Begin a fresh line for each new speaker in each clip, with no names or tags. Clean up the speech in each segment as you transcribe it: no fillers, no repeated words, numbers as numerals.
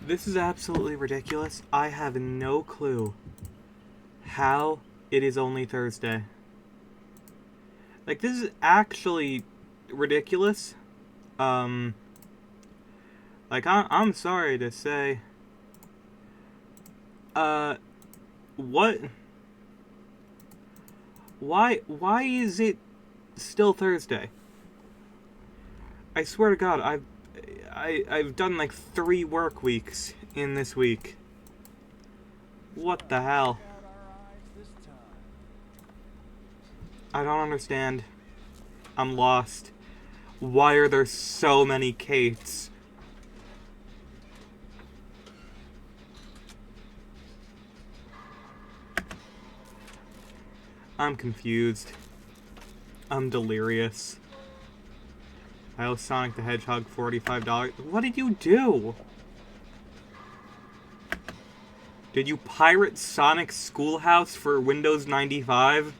This is absolutely ridiculous. I have no clue how it is only Thursday. Like, this is actually ridiculous. Like, I'm sorry to say. What? Why is it still Thursday? I swear to God, I've done like 3 work weeks in this week. What the hell? I don't understand. I'm lost. Why are there so many Kates? I'm confused. I'm delirious. I owe Sonic the Hedgehog $45. What did you do? Did you pirate Sonic Schoolhouse for Windows 95?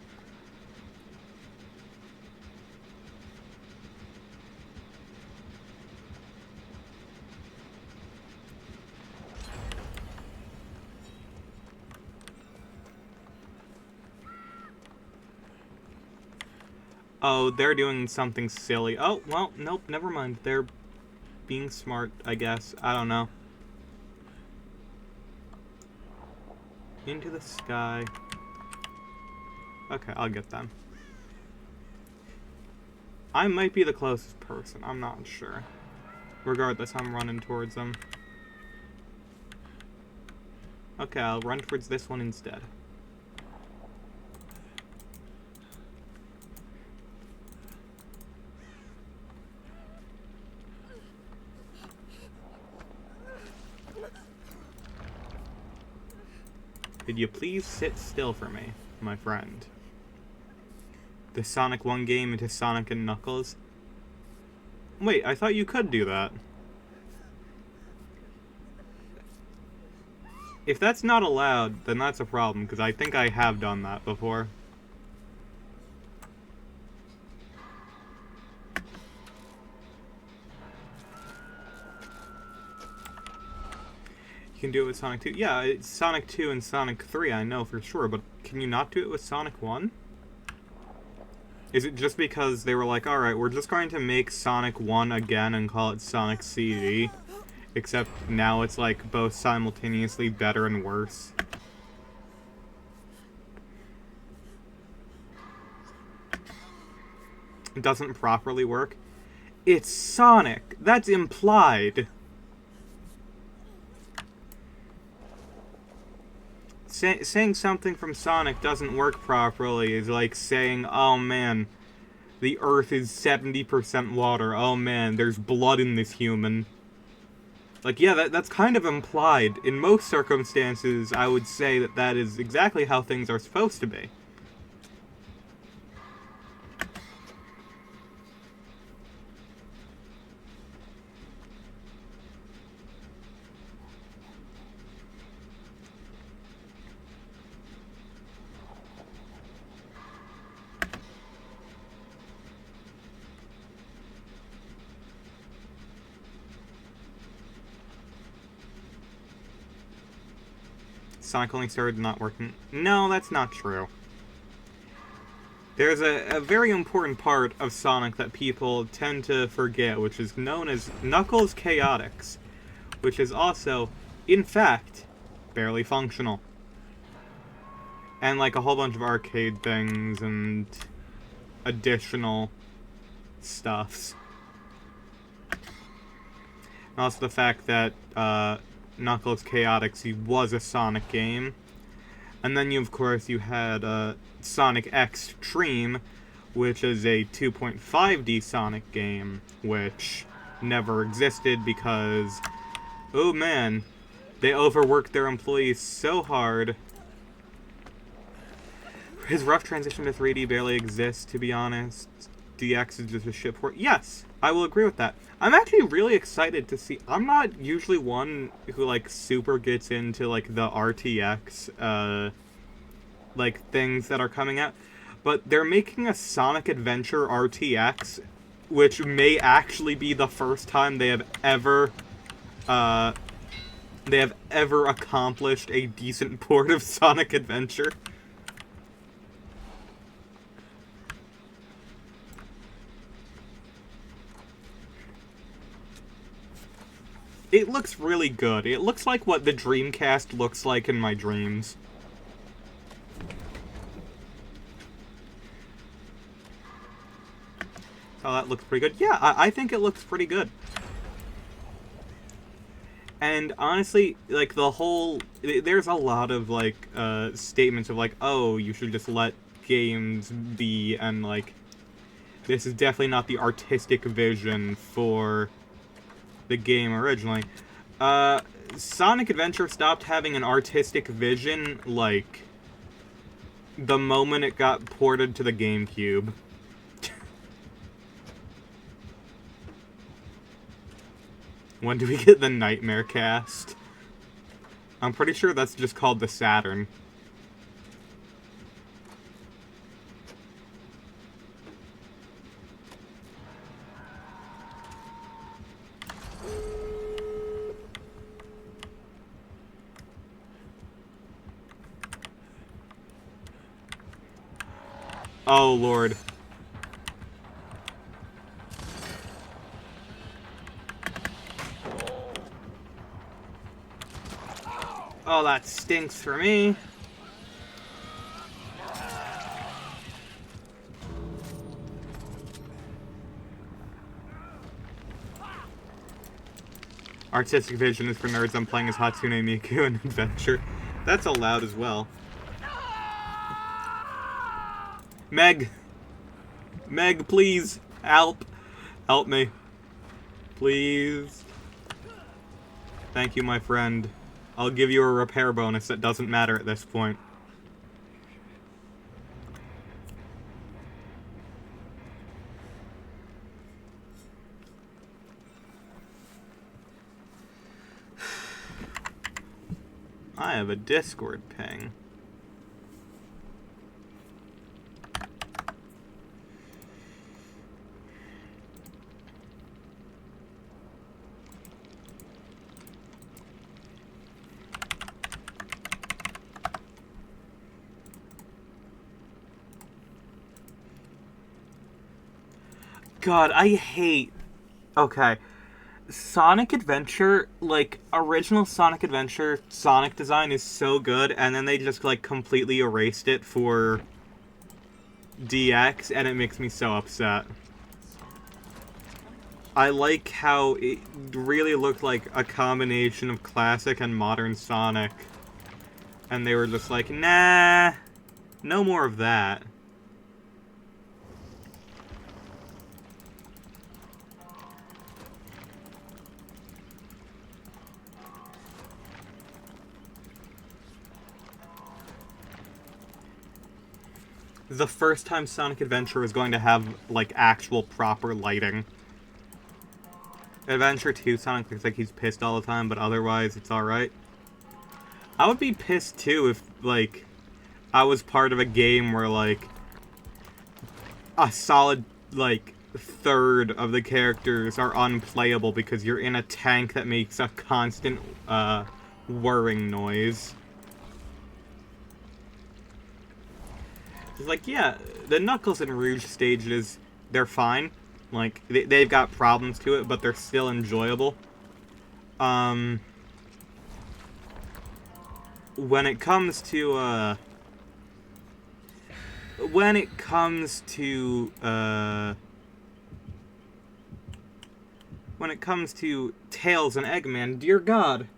Oh, they're doing something silly. Oh, well, nope, never mind. They're being smart, I guess. I don't know. Into the sky. Okay, I'll get them. I might be the closest person. I'm not sure. Regardless, I'm running towards them. Okay, I'll run towards this one instead. Could you please sit still for me, my friend? The Sonic 1 game into Sonic and Knuckles? Wait, I thought you could do that. If that's not allowed, then that's a problem, because I think I have done that before. You can do it with Sonic 2. Yeah, it's Sonic 2 and Sonic 3, I know for sure, but can you not do it with Sonic 1? Is it just because they were like, alright, we're just going to make Sonic 1 again and call it Sonic CD? Except now it's like both simultaneously better and worse. It doesn't properly work. It's Sonic! That's implied! Saying something from Sonic doesn't work properly is like saying, oh man, the Earth is 70% water. Oh man, there's blood in this human. Like, yeah, that's kind of implied. In most circumstances, I would say that that is exactly how things are supposed to be. Sonic only started not working. No, that's not true. There's a very important part of Sonic that people tend to forget, which is known as Knuckles Chaotix, which is also, in fact, barely functional. And like a whole bunch of arcade things and additional stuffs. And also the fact that Knuckles Chaotix was a Sonic game. And then of course you had Sonic X-Treme, which is a 2.5D Sonic game, which never existed because, oh man, they overworked their employees so hard. His rough transition to 3D barely exists, to be honest. DX is just a shit port. Yes, I will agree with that. I'm actually really excited to see. I'm not usually one who like super gets into like the RTX like things that are coming out, but they're making a Sonic Adventure RTX, which may actually be the first time they have ever they have ever accomplished a decent port of Sonic Adventure. It looks really good. It looks like what the Dreamcast looks like in my dreams. Oh, that looks pretty good. Yeah, I think it looks pretty good. And honestly, like, the whole... There's a lot of, like, statements of, like, oh, you should just let games be, and, like, this is definitely not the artistic vision for the game originally. Sonic Adventure stopped having an artistic vision, like, the moment it got ported to the GameCube. When do we get the Nightmare cast? I'm pretty sure that's just called the Saturn. Oh, Lord. Oh, that stinks for me. Artistic vision is for nerds. I'm playing as Hatsune Miku in Adventure. That's allowed as well. Meg! Meg, please! Help! Help me. Please. Thank you, my friend. I'll give you a repair bonus that doesn't matter at this point. I have a Discord ping. God, I hate... Okay. Sonic Adventure, like, original Sonic Adventure, Sonic design is so good, and then they just, like, completely erased it for DX, and it makes me so upset. I like how it really looked like a combination of classic and modern Sonic, and they were just like, nah, no more of that. The first time Sonic Adventure is going to have, like, actual proper lighting. Adventure 2, Sonic looks like he's pissed all the time, but otherwise it's alright. I would be pissed, too, if, like, I was part of a game where, like, a solid, like, third of the characters are unplayable because you're in a tank that makes a constant, whirring noise. It's like, yeah, the Knuckles and Rouge stages, they're fine. Like, they've got problems to it, but they're still enjoyable. When it comes to, Tails and Eggman, dear God,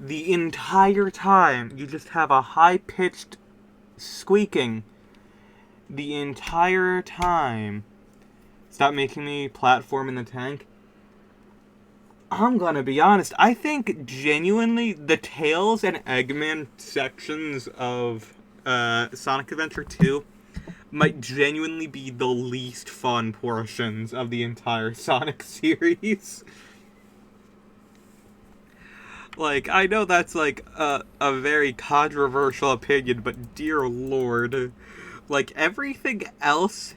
the entire time you just have a high-pitched squeaking. The entire time. Stop making me platform in the tank. I'm gonna be honest, I think genuinely the Tails and Eggman sections of Sonic Adventure 2 might genuinely be the least fun portions of the entire Sonic series. Like, I know that's like a very controversial opinion, but dear Lord, like, everything else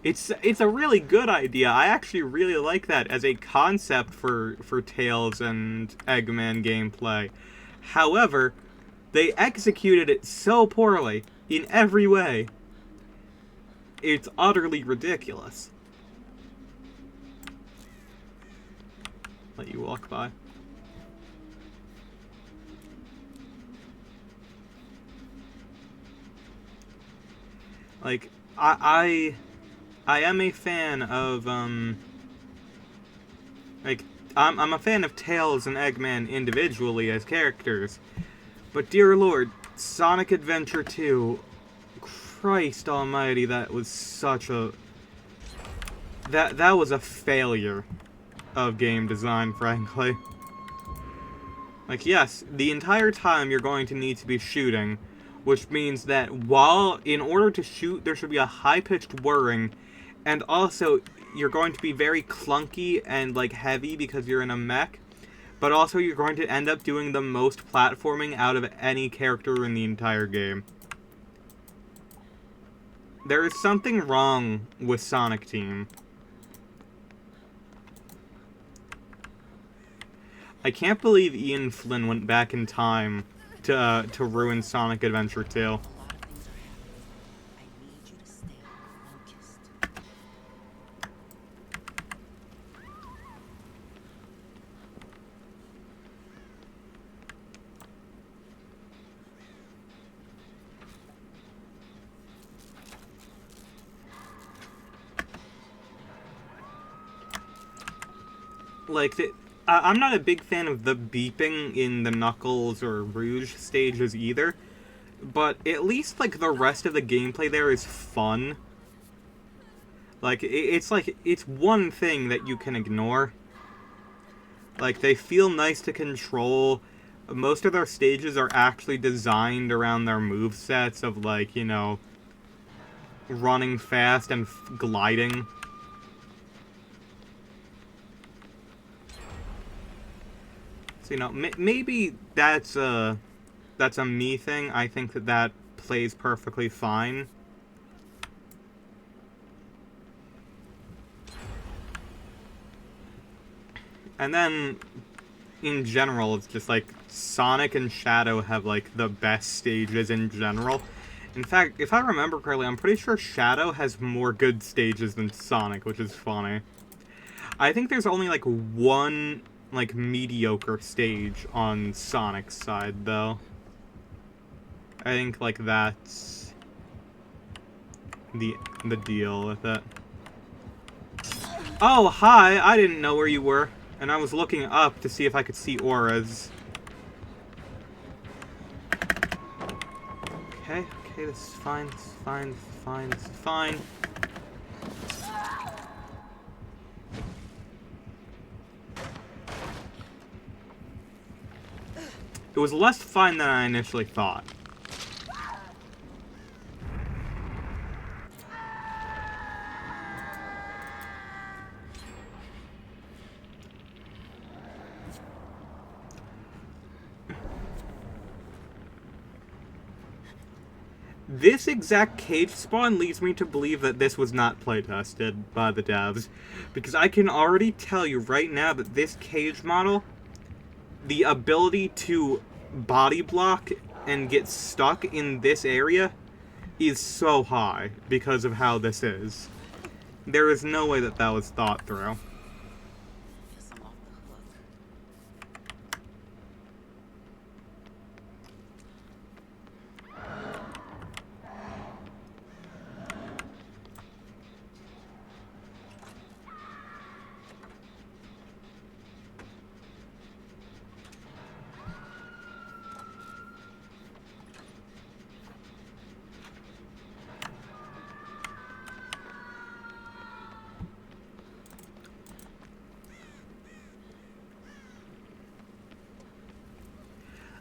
It's a really good idea. I actually really like that as a concept for Tails and Eggman gameplay. However, they executed it so poorly in every way. It's utterly ridiculous. Let you walk by. Like, I am a fan of, like, I'm a fan of Tails and Eggman individually as characters. But dear lord, Sonic Adventure 2, Christ almighty, that was such a... That was a failure of game design, frankly. Like, yes, the entire time you're going to need to be shooting, which means that in order to shoot, there should be a high-pitched whirring, and also, you're going to be very clunky and, like, heavy because you're in a mech, but also you're going to end up doing the most platforming out of any character in the entire game. There is something wrong with Sonic Team. I can't believe Ian Flynn went back in time to ruin Sonic Adventure 2. Like, I'm not a big fan of the beeping in the Knuckles or Rouge stages either, but at least, like, the rest of the gameplay there is fun. Like, it's one thing that you can ignore. Like, they feel nice to control. Most of their stages are actually designed around their movesets of, like, you know, running fast and gliding. So, you know, maybe that's a me thing. I think that plays perfectly fine. And then, in general, it's just like Sonic and Shadow have, like, the best stages in general. In fact, if I remember correctly, I'm pretty sure Shadow has more good stages than Sonic, which is funny. I think there's only, like, one, like, mediocre stage on Sonic's side, though. I think, like, that's the deal with it. Oh, hi! I didn't know where you were, and I was looking up to see if I could see auras. Okay, this is fine, this is fine, this is fine, this is fine. It was less fine than I initially thought. This exact cage spawn leads me to believe that this was not playtested by the devs, because I can already tell you right now that this cage model, the ability to body block and get stuck in this area is so high because of how this is. There is no way that was thought through.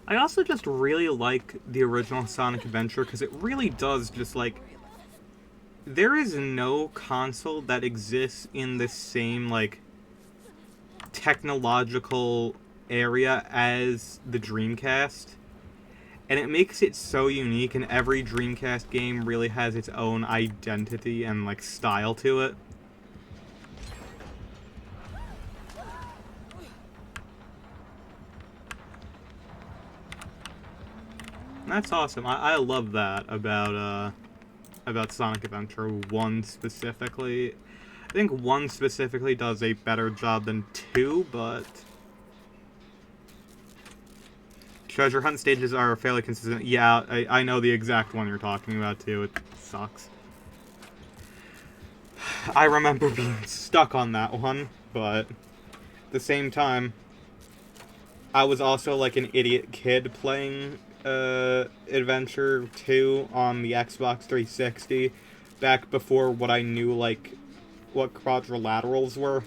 I also just really like the original Sonic Adventure because it really does just, like... There is no console that exists in the same, like, technological area as the Dreamcast. And it makes it so unique, and every Dreamcast game really has its own identity and, like, style to it. And that's awesome. I love that about Sonic Adventure 1 specifically. I think 1 specifically does a better job than 2, but treasure hunt stages are fairly consistent. Yeah, I know the exact one you're talking about, too. It sucks. I remember being stuck on that one, but at the same time, I was also like an idiot kid playing Adventure 2 on the Xbox 360 back before what I knew, like, what quadrilaterals were.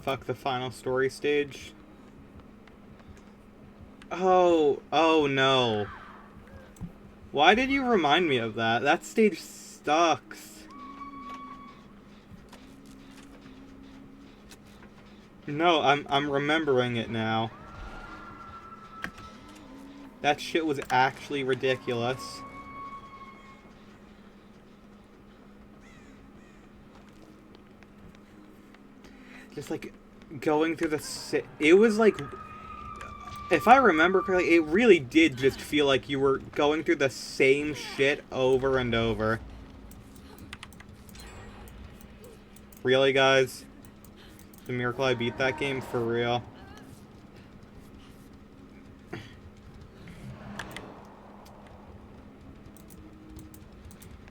Fuck the final story stage. Oh no. Why did you remind me of that? That stage sucks. No, I'm remembering it now. That shit was actually ridiculous. Just like going through it was like, if I remember correctly, it really did just feel like you were going through the same shit over and over. Really, guys? It's a miracle I beat that game, for real.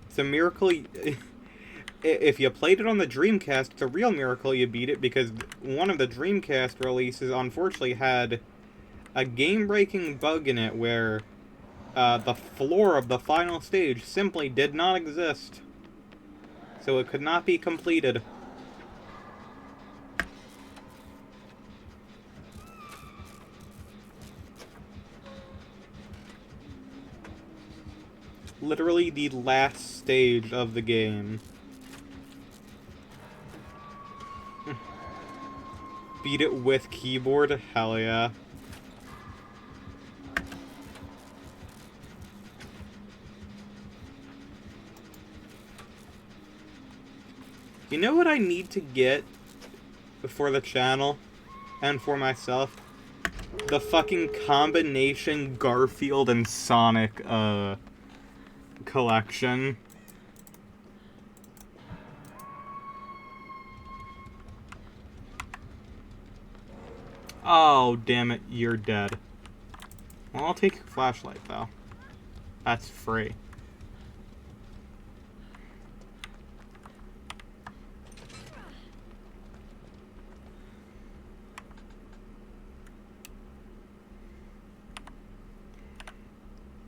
It's a miracle. If you played it on the Dreamcast, it's a real miracle you beat it, because one of the Dreamcast releases unfortunately had a game-breaking bug in it where the floor of the final stage simply did not exist. So it could not be completed. Literally the last stage of the game. Beat it with keyboard? Hell yeah. You know what I need to get for the channel and for myself? The fucking combination Garfield and Sonic collection. Oh, damn it, you're dead. Well, I'll take your flashlight, though. That's free.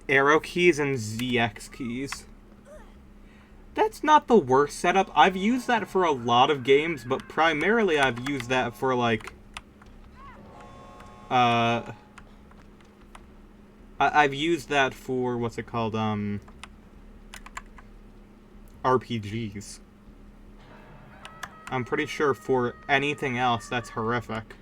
Arrow keys and ZX keys. That's not the worst setup. I've used that for a lot of games, but primarily I've used that for, like, I've used that for, what's it called, RPGs. I'm pretty sure for anything else, that's horrific.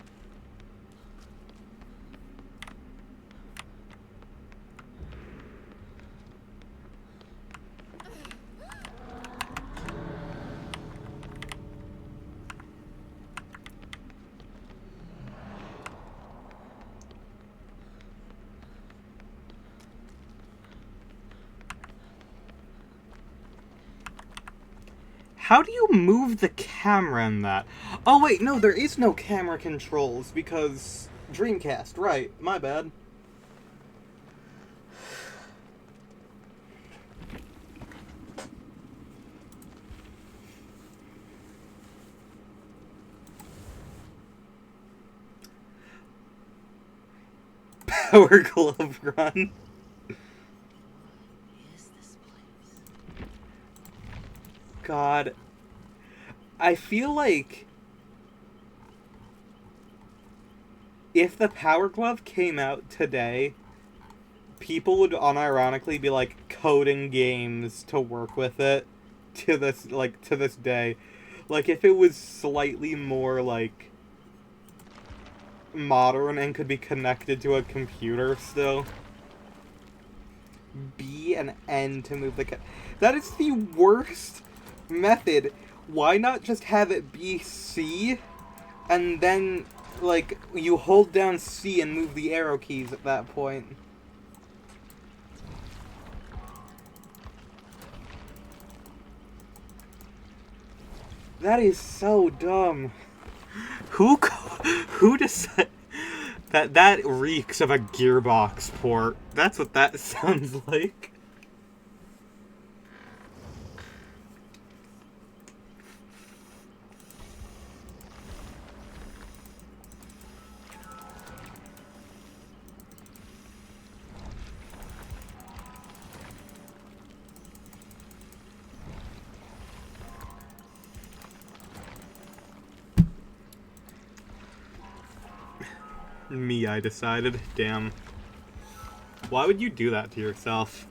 How do you move the camera in that? Oh wait, no, there is no camera controls because Dreamcast, right, my bad. Power Glove run. God. I feel like if the Power Glove came out today, people would unironically be like coding games to work with it to this day. Like if it was slightly more like modern and could be connected to a computer still. B and N to move the that is the worst method. Why not just have it be C and then like you hold down C and move the arrow keys at that point? That is so dumb. Who decided that reeks of a Gearbox port? That's what that sounds like. Me, I decided. Damn. Why would you do that to yourself?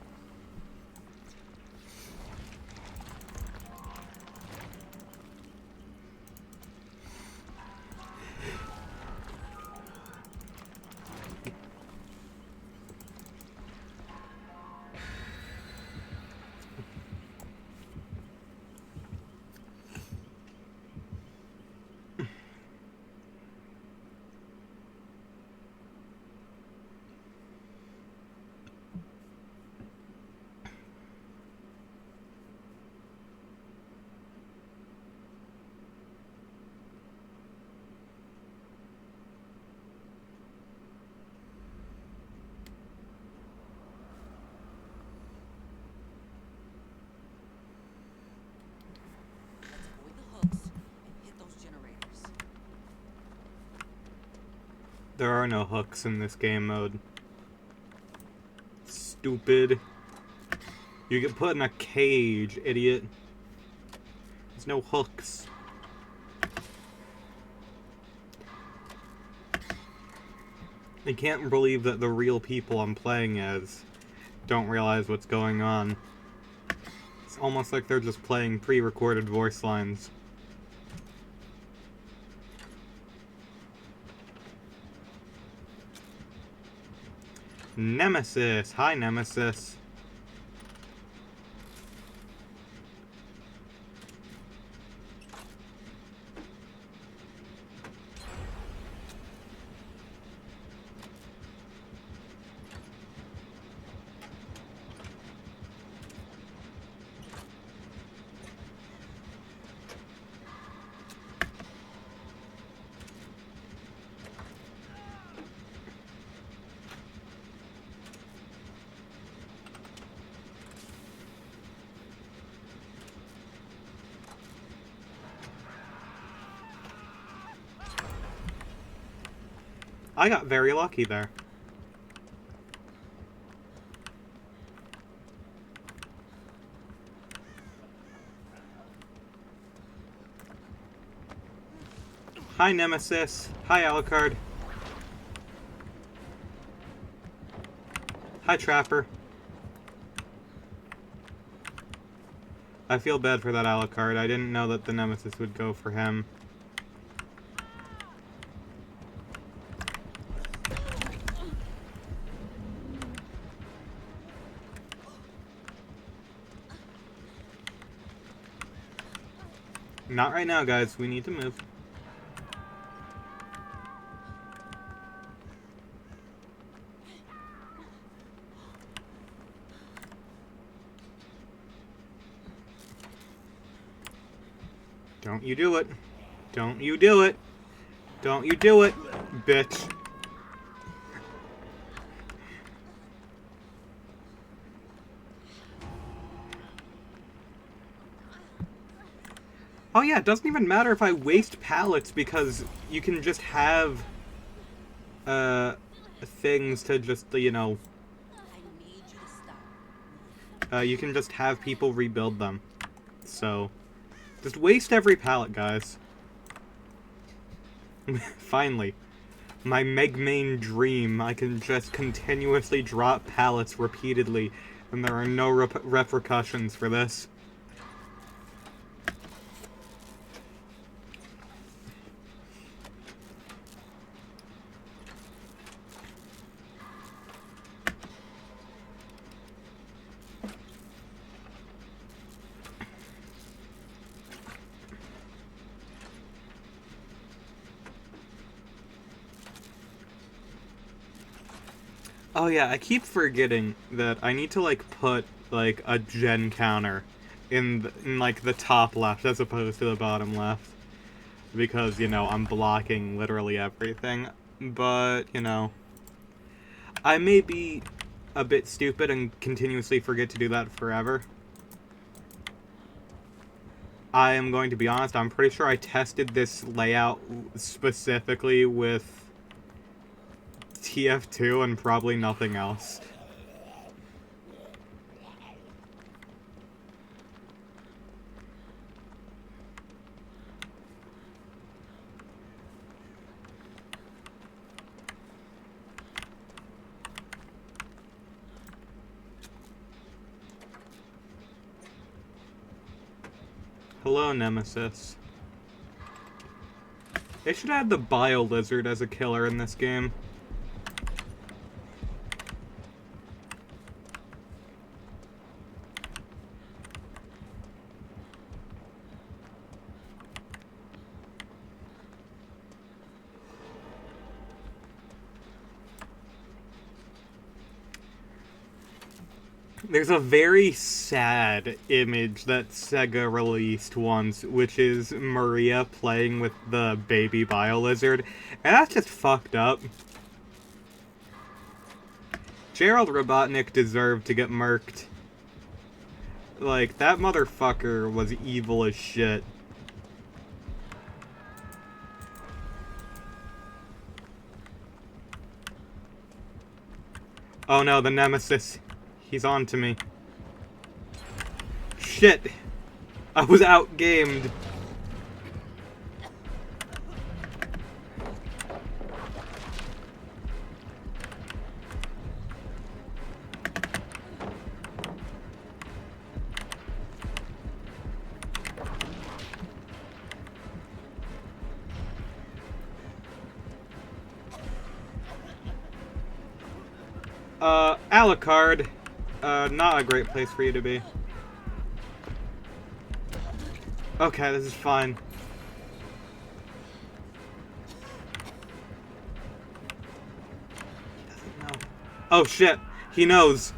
There are no hooks in this game mode. Stupid. You get put in a cage, idiot. There's no hooks. I can't believe that the real people I'm playing as don't realize what's going on. It's almost like they're just playing pre-recorded voice lines. Nemesis! Hi, Nemesis. I got very lucky there. Hi, Nemesis. Hi, Alucard. Hi, Trapper. I feel bad for that Alucard. I didn't know that the Nemesis would go for him. Not right now, guys. We need to move. Don't you do it. Don't you do it. Don't you do it, bitch. Oh yeah, it doesn't even matter if I waste pallets because you can just have things to just, you know, you can just have people rebuild them. So, just waste every pallet, guys. Finally. My Megmain dream. I can just continuously drop pallets repeatedly, and there are no repercussions for this. Oh yeah, I keep forgetting that I need to, like, put, like, a gen counter in like, the top left as opposed to the bottom left. Because, you know, I'm blocking literally everything. But, you know, I may be a bit stupid and continuously forget to do that forever. I am going to be honest, I'm pretty sure I tested this layout specifically with TF2 and probably nothing else. Hello, Nemesis. They should add the Bio Lizard as a killer in this game. There's a very sad image that Sega released once, which is Maria playing with the baby Bio-Lizard, and that's just fucked up. Gerald Robotnik deserved to get murked. Like, that motherfucker was evil as shit. Oh no, the Nemesis. He's on to me. Shit! I was outgamed. Alucard. Not a great place for you to be. Okay, this is fine. He doesn't know. Oh shit, he knows.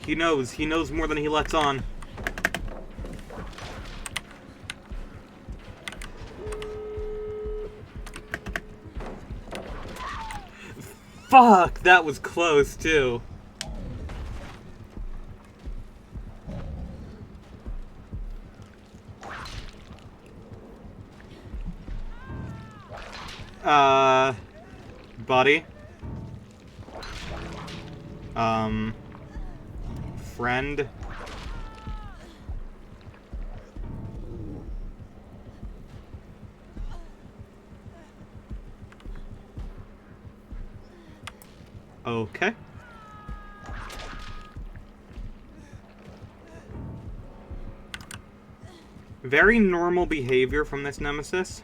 He knows more than he lets on. Fuck, that was close, too. Buddy? Friend? Okay. Very normal behavior from this Nemesis.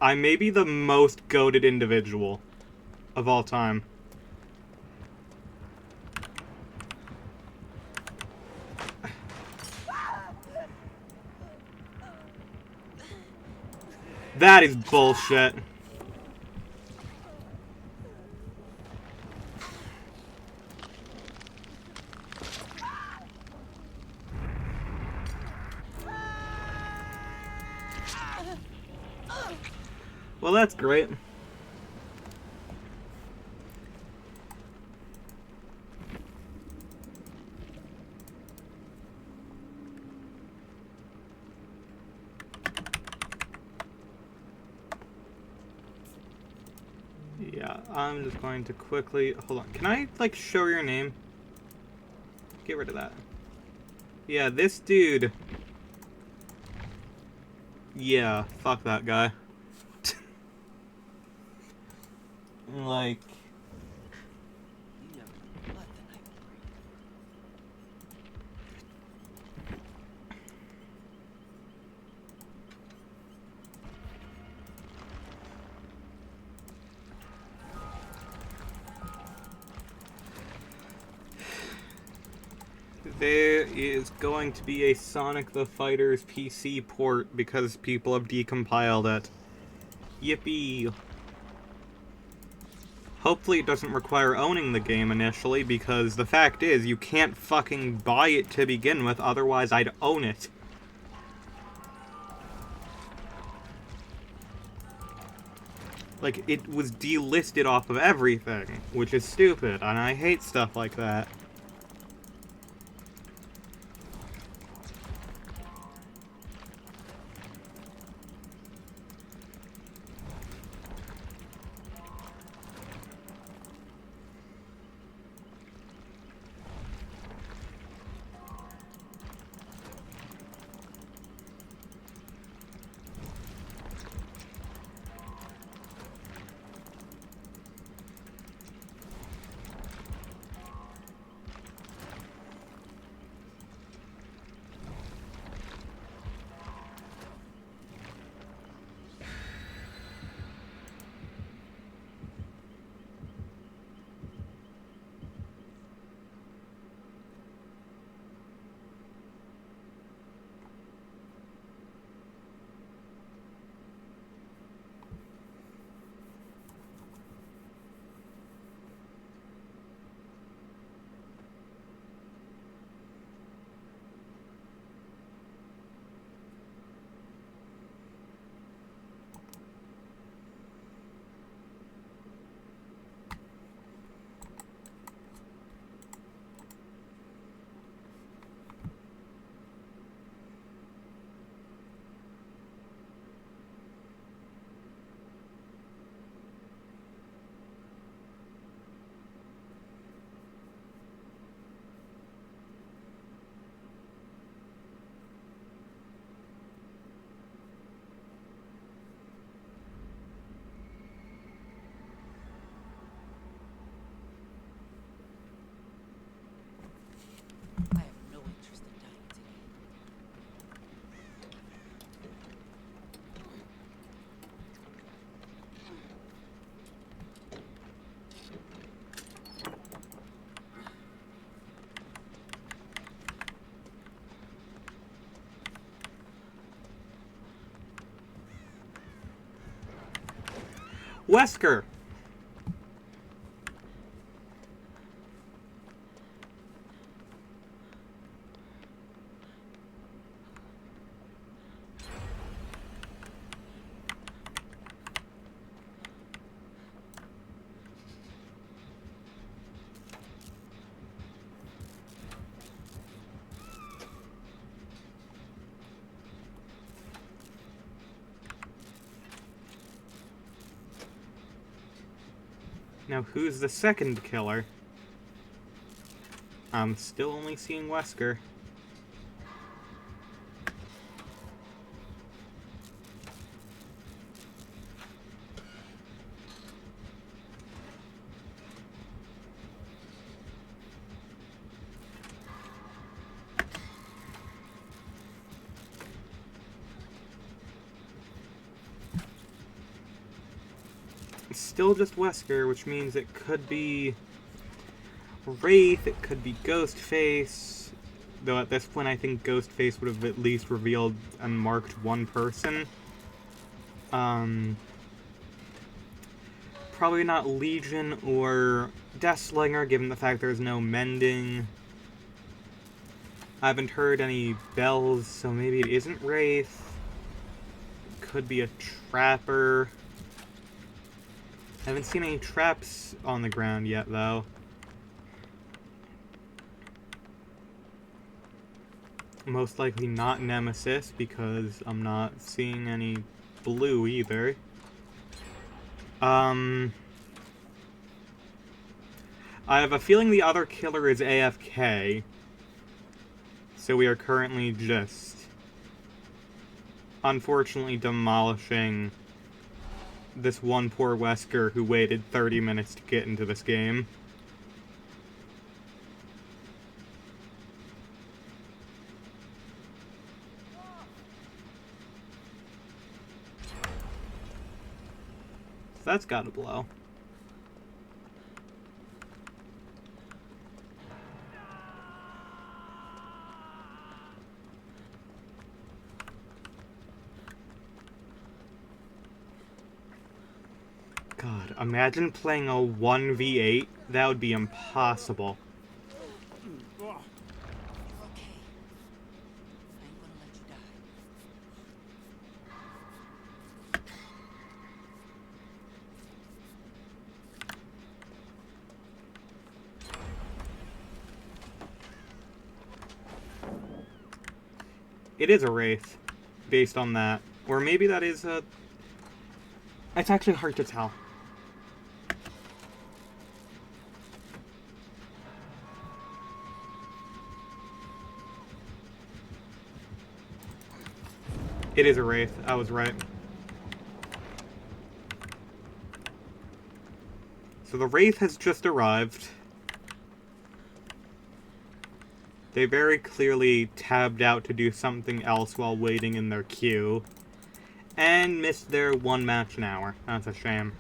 I may be the most goated individual of all time. That is bullshit. Well, that's great. Yeah, I'm just going to quickly... Hold on. Can I, like, show your name? Get rid of that. Yeah, this dude... Yeah, fuck that guy. Like... There is going to be a Sonic the Fighters PC port because people have decompiled it. Yippee! Hopefully it doesn't require owning the game initially, because the fact is, you can't fucking buy it to begin with, otherwise I'd own it. Like, it was delisted off of everything, which is stupid, and I hate stuff like that. Wesker! Now, who's the second killer? I'm still only seeing Wesker. still just Wesker, which means it could be Wraith, it could be Ghostface, though at this point I think Ghostface would have at least revealed and marked one person. Probably not Legion or Deathslinger, given the fact there's no mending. I haven't heard any bells, so maybe it isn't Wraith. It could be a Trapper. I haven't seen any traps on the ground yet, though. Most likely not Nemesis, because I'm not seeing any blue either. I have a feeling the other killer is AFK. So we are currently just, unfortunately, demolishing this one poor Wesker who waited 30 minutes to get into this game. So that's gotta blow. God, imagine playing a 1v8. That would be impossible.
Okay. I ain't gonna let you die.
It is a Wraith, based on that. Or maybe that is a... It's actually hard to tell. It is a Wraith. I was right. So the Wraith has just arrived. They very clearly tabbed out to do something else while waiting in their queue. And missed their 1 match an hour. That's a shame.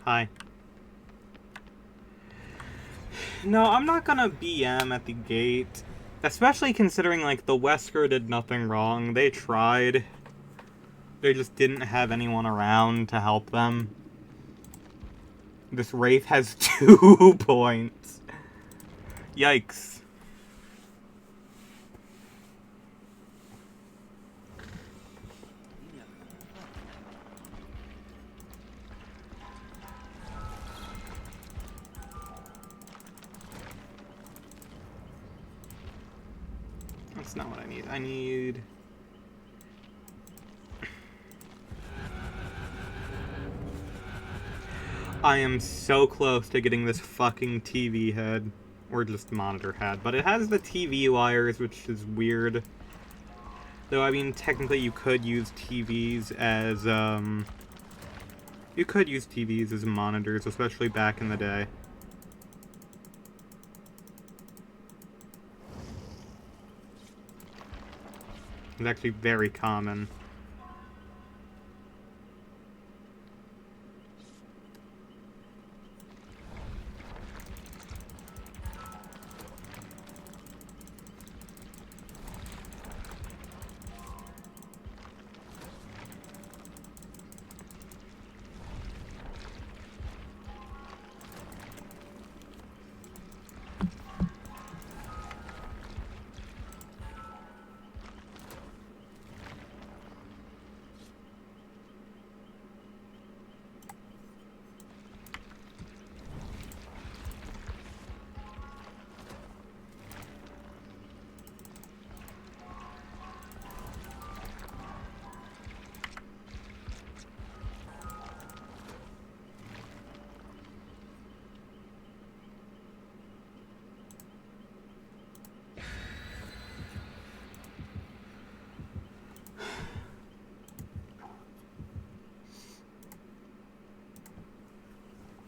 Hi. No, I'm not gonna BM at the gate. Especially considering, like, the Wesker did nothing wrong. They tried. They just didn't have anyone around to help them. This Wraith has 2 points. Yikes. That's not what I need. I need... I am so close to getting this fucking TV head. Or just monitor head. But it has the TV wires, which is weird. Though, I mean, technically you could use TVs as, You could use TVs as monitors, especially back in the day. It's actually very common.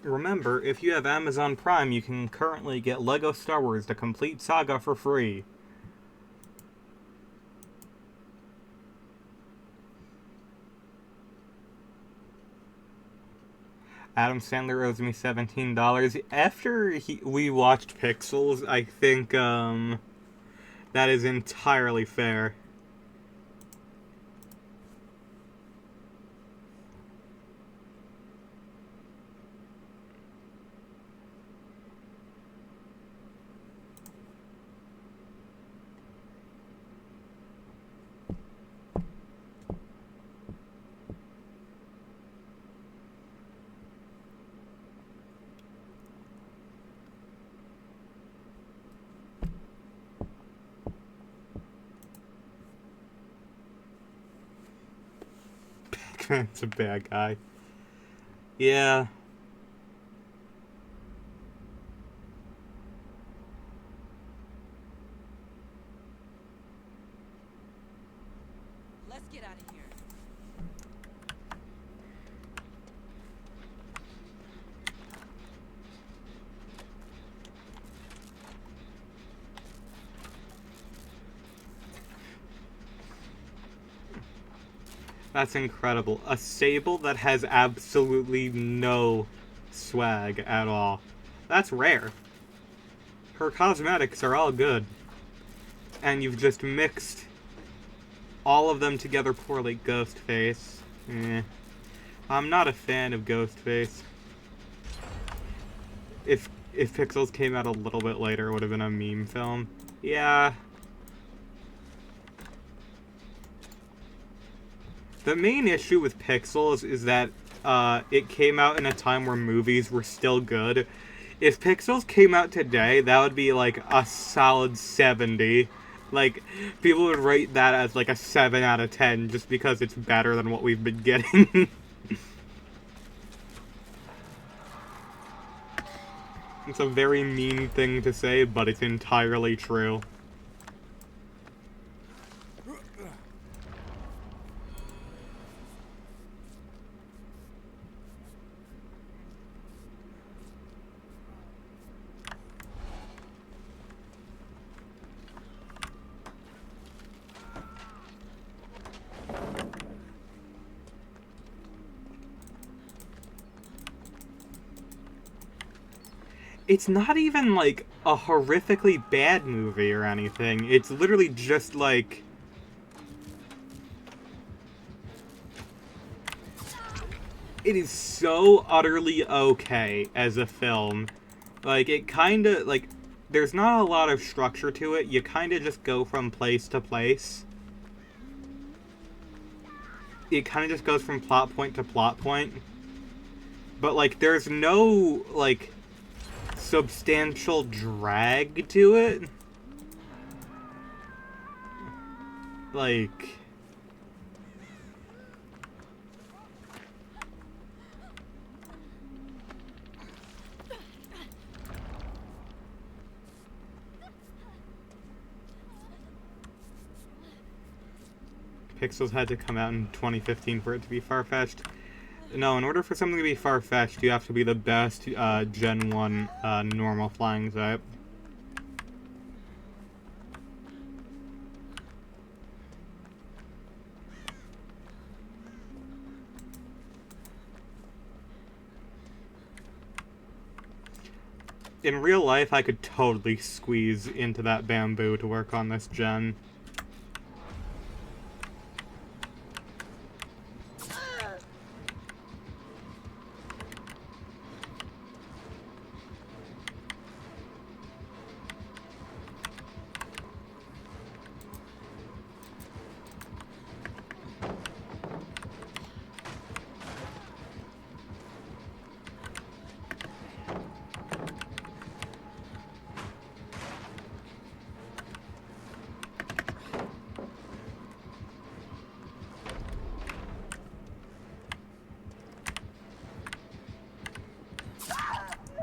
Remember, if you have Amazon Prime, you can currently get LEGO Star Wars: The Complete Saga for free. Adam Sandler owes me $17. After we watched Pixels, I think, that is entirely fair. It's a bad guy. Yeah.
Let's get out of here.
That's incredible. A Sable that has absolutely no swag at all. That's rare. Her cosmetics are all good. And you've just mixed all of them together poorly. Ghostface. Eh. I'm not a fan of Ghostface. If Pixels came out a little bit later, it would have been a meme film. Yeah. The main issue with Pixels is that it came out in a time where movies were still good. If Pixels came out today, that would be like a solid 70. Like, people would rate that as like a 7 out of 10 just because it's better than what we've been getting. It's a very mean thing to say, but it's entirely true. It's not even, like, a horrifically bad movie or anything. It's literally just, like... It is so utterly okay as a film. Like, it kinda, like... There's not a lot of structure to it. You kinda just go from place to place. It kinda just goes from plot point to plot point. But, like, there's no, like... substantial drag to it. Like... Pixels had to come out in 2015 for it to be far-fetched. No, in order for something to be far-fetched, you have to be the best Gen 1 normal flying type. In real life, I could totally squeeze into that bamboo to work on this gen.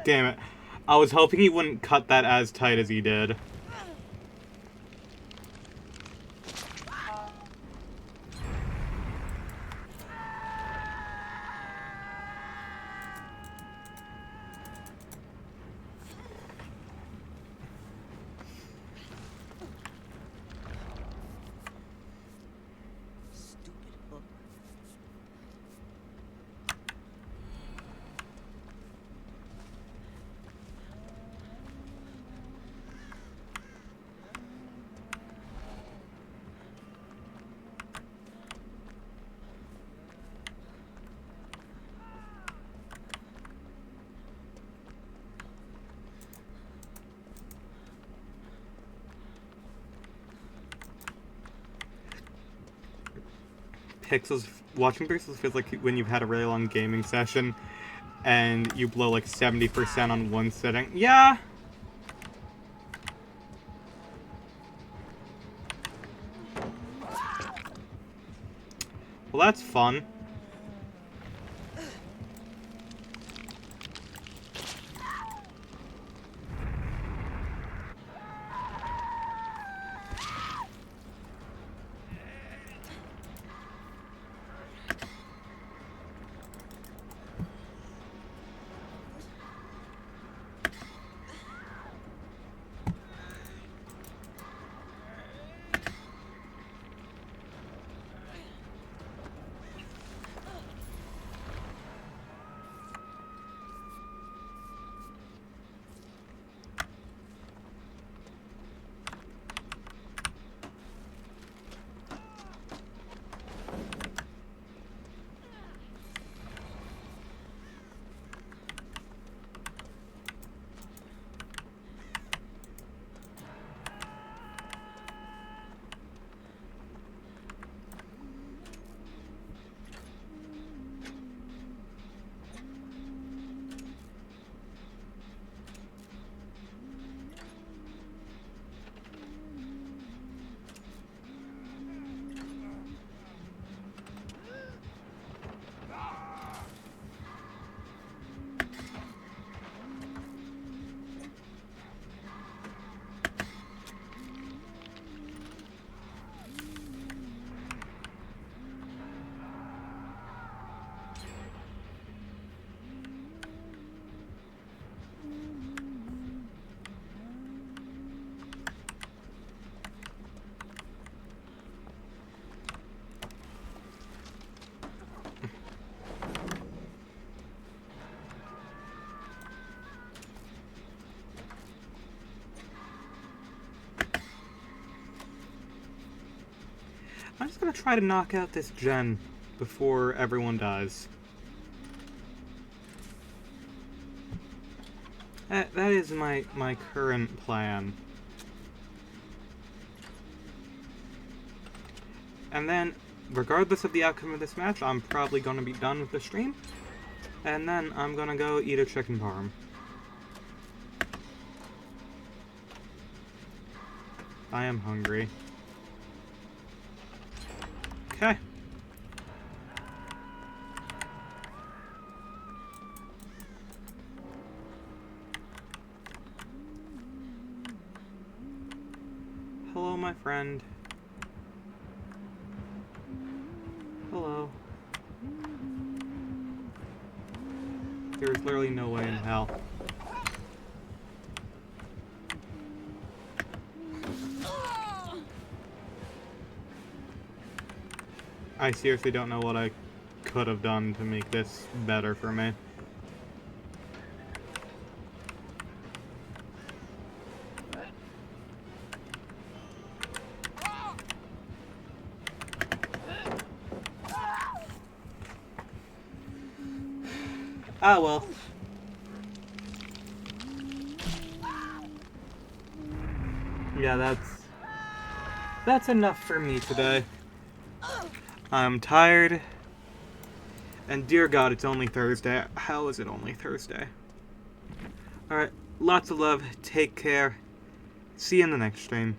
Damn it. I was hoping he wouldn't cut that as tight as he did.
Stupid hook.
Watching Pixels feels like when you've had a really long gaming session and you blow like 70% on one sitting. Yeah! Well, that's fun. I'm just gonna try to knock out this gen before everyone dies. That is my current plan. And then, regardless of the outcome of this match, I'm probably gonna be done with the stream. And then I'm gonna go eat a chicken parm. I am hungry. Okay. Hello, my friend. clearly no way in hell. I seriously don't know what I could have done to make this better for me. Ah, well. Yeah, that's enough for me today. I'm tired. And dear God, it's only Thursday. How is it only Thursday? Alright, lots of love. Take care. See you in the next stream.